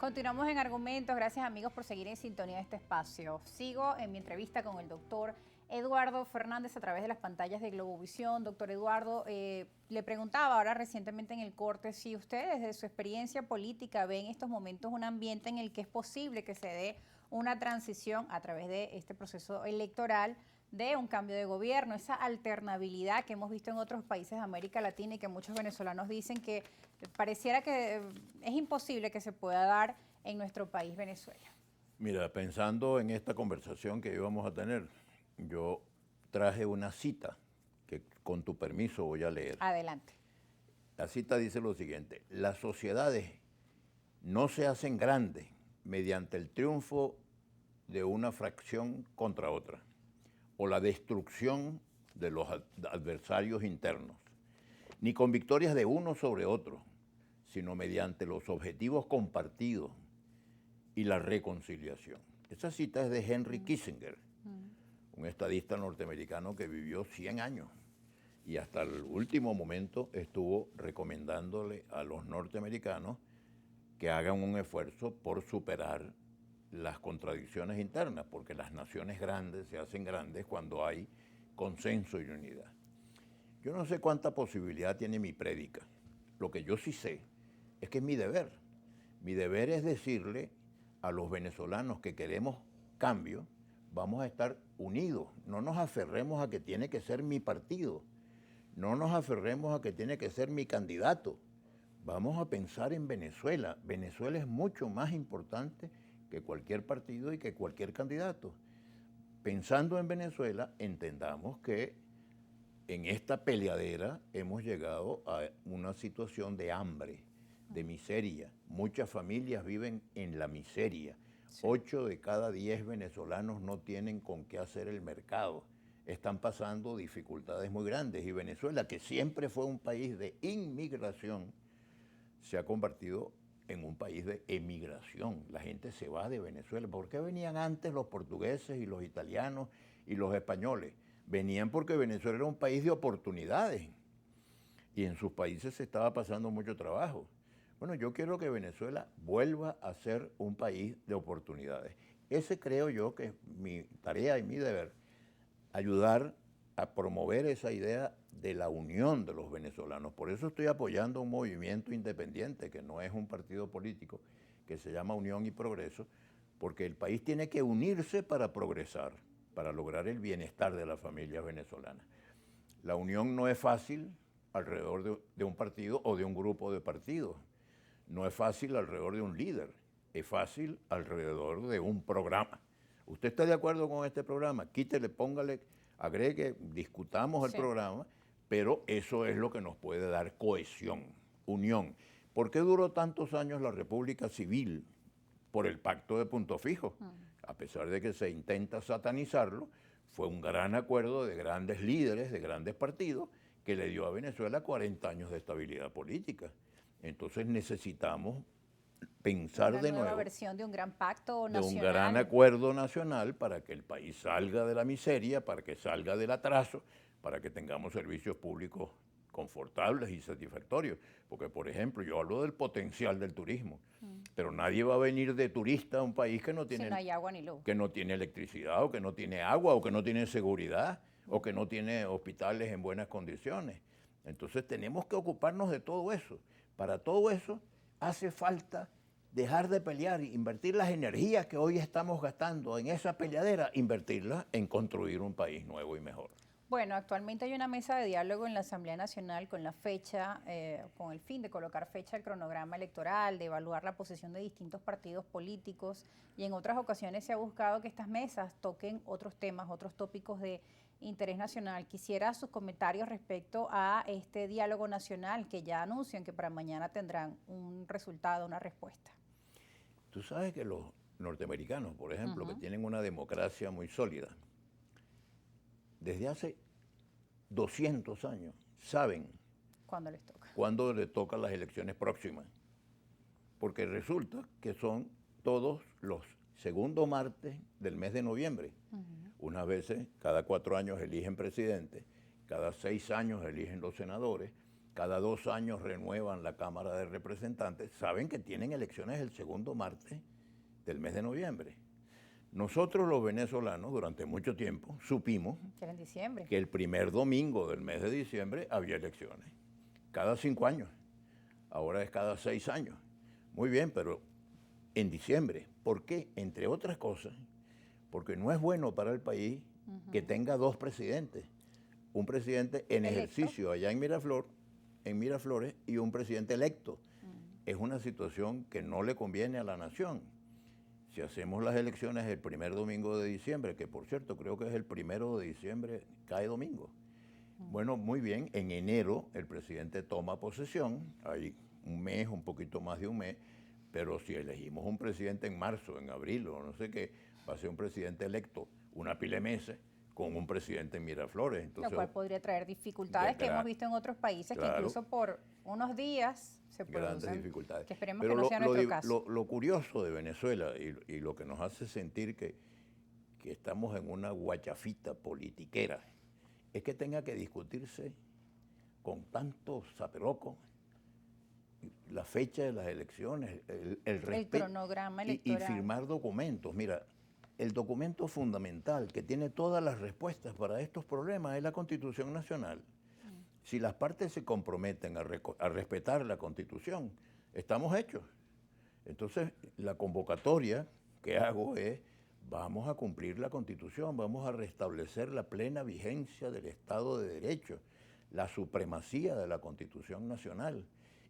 Continuamos en Argumentos. Gracias, amigos, por seguir en sintonía de este espacio. Sigo en mi entrevista con el doctor Eduardo Fernández a través de las pantallas de Globovisión. Doctor Eduardo, le preguntaba ahora recientemente en el corte si usted desde su experiencia política ve en estos momentos un ambiente en el que es posible que se dé una transición a través de este proceso electoral de un cambio de gobierno, esa alternabilidad que hemos visto en otros países de América Latina y que muchos venezolanos dicen que pareciera que es imposible que se pueda dar en nuestro país, Venezuela. Mira, pensando en esta conversación que íbamos a tener, yo traje una cita que con tu permiso voy a leer. Adelante. La cita dice lo siguiente: las sociedades no se hacen grandes mediante el triunfo de una fracción contra otra o la destrucción de los adversarios internos, ni con victorias de uno sobre otro, sino mediante los objetivos compartidos y la reconciliación. Esa cita es de Henry Kissinger, un estadista norteamericano que vivió 100 años y hasta el último momento estuvo recomendándole a los norteamericanos que hagan un esfuerzo por superar las contradicciones internas, porque las naciones grandes se hacen grandes cuando hay consenso y unidad. Yo no sé cuánta posibilidad tiene mi prédica. Lo que yo sí sé es que es mi deber. Mi deber es decirle a los venezolanos que queremos cambio, vamos a estar unidos. No nos aferremos a que tiene que ser mi partido. No nos aferremos a que tiene que ser mi candidato. Vamos a pensar en Venezuela. Venezuela es mucho más importante que cualquier partido y que cualquier candidato. Pensando en Venezuela, entendamos que en esta peleadera hemos llegado a una situación de hambre, de miseria. Muchas familias viven en la miseria. Sí. 8 de cada 10 venezolanos no tienen con qué hacer el mercado. Están pasando dificultades muy grandes y Venezuela, que siempre fue un país de inmigración, se ha convertido en un país de emigración. La gente se va de Venezuela. ¿Por qué venían antes los portugueses y los italianos y los españoles? Venían porque Venezuela era un país de oportunidades y en sus países se estaba pasando mucho trabajo. Bueno, yo quiero que Venezuela vuelva a ser un país de oportunidades. Ese creo yo que es mi tarea y mi deber, ayudar a promover esa idea de la unión de los venezolanos. Por eso estoy apoyando un movimiento independiente, que no es un partido político, que se llama Unión y Progreso, porque el país tiene que unirse para progresar, para lograr el bienestar de las familias venezolanas. La unión no es fácil alrededor de un partido o de un grupo de partidos. No es fácil alrededor de un líder. Es fácil alrededor de un programa. ¿Usted está de acuerdo con este programa? Quítele, póngale, agregue, discutamos el programa, pero eso es lo que nos puede dar cohesión, unión. ¿Por qué duró tantos años la República Civil? Por el Pacto de Punto Fijo. A pesar de que se intenta satanizarlo, fue un gran acuerdo de grandes líderes, de grandes partidos, que le dio a Venezuela 40 años de estabilidad política. Entonces necesitamos pensar de nuevo. Una nueva versión de un gran pacto nacional. De un gran acuerdo nacional para que el país salga de la miseria, para que salga del atraso, para que tengamos servicios públicos confortables y satisfactorios. Porque, por ejemplo, yo hablo del potencial del turismo, pero nadie va a venir de turista a un país que no tiene, si no hay agua ni luz, que no tiene electricidad, o que no tiene agua, o que no tiene seguridad, o que no tiene hospitales en buenas condiciones. Entonces tenemos que ocuparnos de todo eso. Para todo eso hace falta dejar de pelear, invertir las energías que hoy estamos gastando en esa peleadera, invertirlas en construir un país nuevo y mejor. Bueno, actualmente hay una mesa de diálogo en la Asamblea Nacional con la fecha, con el fin de colocar fecha al cronograma electoral, de evaluar la posición de distintos partidos políticos, y en otras ocasiones se ha buscado que estas mesas toquen otros temas, otros tópicos de interés nacional. Quisiera sus comentarios respecto a este diálogo nacional que ya anuncian que para mañana tendrán un resultado, una respuesta. Tú sabes que los norteamericanos, por ejemplo, que tienen una democracia muy sólida, desde hace 200 años saben cuándo les toca las elecciones próximas, porque resulta que son todos los segundos martes del mes de noviembre. Unas veces cada 4 años eligen presidente, cada 6 años eligen los senadores, cada 2 años renuevan la Cámara de Representantes, saben que tienen elecciones el segundo martes del mes de noviembre. Nosotros los venezolanos durante mucho tiempo supimos Que era en diciembre. que el primer domingo del mes de diciembre había elecciones, cada 5 años, ahora es cada 6 años. Muy bien, pero en diciembre. ¿Por qué? Entre otras cosas, porque no es bueno para el país que tenga 2 presidentes, un presidente en ejercicio allá en Miraflores y un presidente electo. Es una situación que no le conviene a la nación. Si hacemos las elecciones el primer domingo de diciembre, que por cierto creo que es el 1 de diciembre, cae domingo. Bueno, muy bien, en enero el presidente toma posesión, hay un mes, un poquito más de un mes, pero si elegimos un presidente en marzo, en abril o no sé qué, va a ser un presidente electo una pila de meses con un presidente en Miraflores. Entonces, lo cual podría traer dificultades que hemos visto en otros países, que incluso por unos días se grandes producen, dificultades. que esperemos Pero que no sea nuestro caso. lo curioso de Venezuela y lo que nos hace sentir que estamos en una guachafita politiquera es que tenga que discutirse con tanto zaperoco la fecha de las elecciones, el respeto, cronograma y electoral. firmar documentos. Mira, el documento fundamental que tiene todas las respuestas para estos problemas es la Constitución Nacional. Si las partes se comprometen a respetar la Constitución, estamos hechos. Entonces, la convocatoria que hago es, vamos a cumplir la Constitución, vamos a restablecer la plena vigencia del Estado de Derecho, la supremacía de la Constitución Nacional,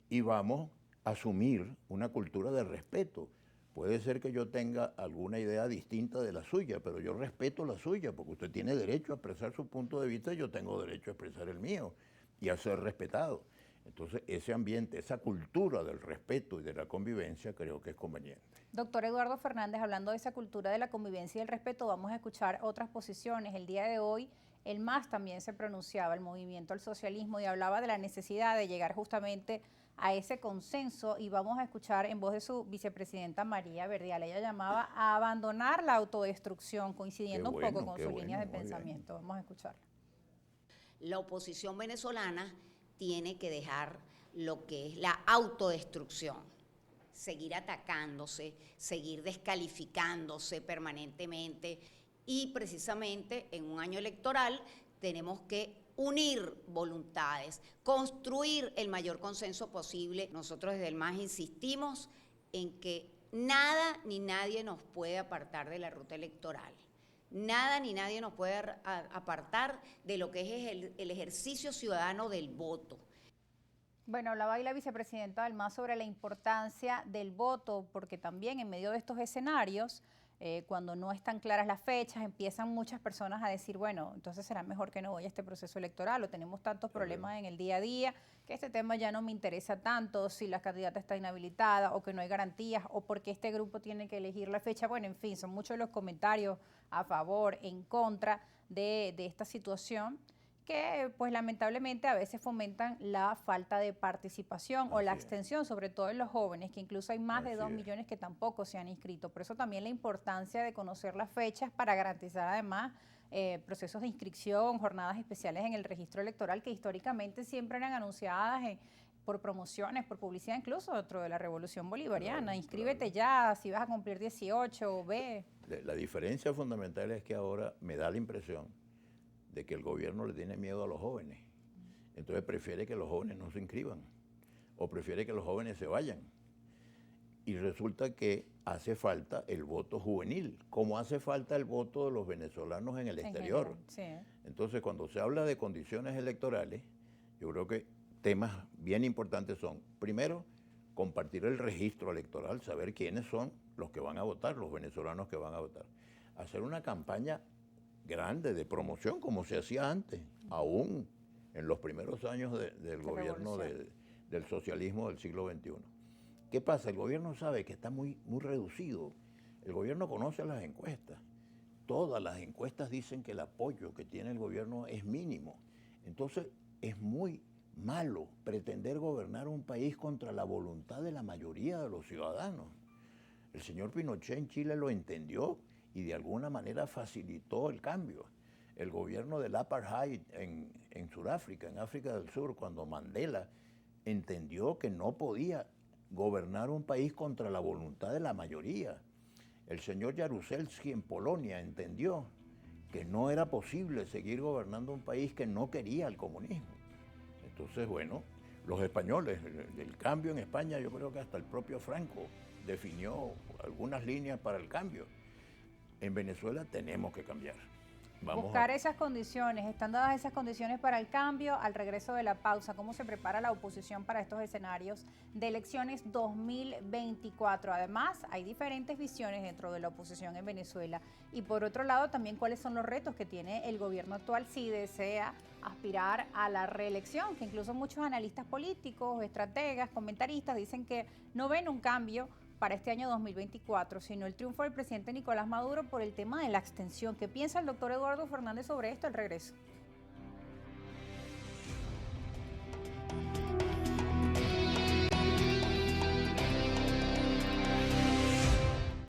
y vamos a asumir una cultura de respeto. Puede ser que yo tenga alguna idea distinta de la suya, pero yo respeto la suya, porque usted tiene derecho a expresar su punto de vista y yo tengo derecho a expresar el mío y a ser respetado. Entonces, ese ambiente, esa cultura del respeto y de la convivencia creo que es conveniente. Doctor Eduardo Fernández, hablando de esa cultura de la convivencia y el respeto, vamos a escuchar otras posiciones. El día de hoy, el MAS también se pronunciaba, el Movimiento al Socialismo, y hablaba de la necesidad de llegar justamente a ese consenso, y vamos a escuchar en voz de su vicepresidenta María Verdial. Ella llamaba a abandonar la autodestrucción, coincidiendo un poco con sus líneas de pensamiento. Vamos a escucharla. La oposición venezolana tiene que dejar lo que es la autodestrucción, seguir atacándose, seguir descalificándose permanentemente, y precisamente en un año electoral tenemos que unir voluntades, construir el mayor consenso posible. Nosotros desde el MAS insistimos en que nada ni nadie nos puede apartar de la ruta electoral. Nada ni nadie nos puede apartar de lo que es el ejercicio ciudadano del voto. Bueno, hablaba ahí la vicepresidenta del MAS sobre la importancia del voto, porque también en medio de estos escenarios, cuando no están claras las fechas, empiezan muchas personas a decir, bueno, entonces será mejor que no voy a este proceso electoral, o tenemos tantos problemas en el día a día, que este tema ya no me interesa tanto, si la candidata está inhabilitada, o que no hay garantías, o porque este grupo tiene que elegir la fecha. Bueno, en fin, son muchos los comentarios a favor, en contra de esta situación, que pues lamentablemente a veces fomentan la falta de participación o la abstención, sobre todo en los jóvenes, que incluso hay más de 2 millones que tampoco se han inscrito. Por eso también la importancia de conocer las fechas para garantizar además procesos de inscripción, jornadas especiales en el registro electoral, que históricamente siempre eran anunciadas por promociones, por publicidad, incluso dentro de la Revolución Bolivariana. Inscríbete ya, si vas a cumplir 18 o ve. La diferencia fundamental es que ahora me da la impresión de que el gobierno le tiene miedo a los jóvenes. Entonces prefiere que los jóvenes no se inscriban o prefiere que los jóvenes se vayan. Y resulta que hace falta el voto juvenil, como hace falta el voto de los venezolanos en el exterior. General, sí. Entonces, cuando se habla de condiciones electorales, yo creo que temas bien importantes son, primero, compartir el registro electoral, saber quiénes son los que van a votar, los venezolanos que van a votar. Hacer una campaña grande de promoción, como se hacía antes, aún en los primeros años del gobierno del socialismo del siglo XXI. ¿Qué pasa? El gobierno sabe que está muy reducido. El gobierno conoce las encuestas. Todas las encuestas dicen que el apoyo que tiene el gobierno es mínimo. Entonces, es muy malo pretender gobernar un país contra la voluntad de la mayoría de los ciudadanos. El señor Pinochet en Chile lo entendió y de alguna manera facilitó el cambio. el gobierno del apartheid en Sudáfrica, en África del Sur, cuando Mandela entendió que no podía gobernar un país contra la voluntad de la mayoría. El señor Jaruzelski en Polonia entendió que no era posible seguir gobernando un país que no quería el comunismo. Entonces, bueno, los españoles, el cambio en España, yo creo que hasta el propio Franco definió algunas líneas para el cambio. En Venezuela tenemos que cambiar. Buscar esas condiciones, están dadas esas condiciones para el cambio. Al regreso de la pausa, ¿cómo se prepara la oposición para estos escenarios de elecciones 2024? Además, hay diferentes visiones dentro de la oposición en Venezuela. Y por otro lado, también cuáles son los retos que tiene el gobierno actual si desea aspirar a la reelección, que incluso muchos analistas políticos, estrategas, comentaristas dicen que no ven un cambio para este año 2024, sino el triunfo del presidente Nicolás Maduro por el tema de la abstención. ¿Qué piensa el doctor Eduardo Fernández sobre esto al regreso?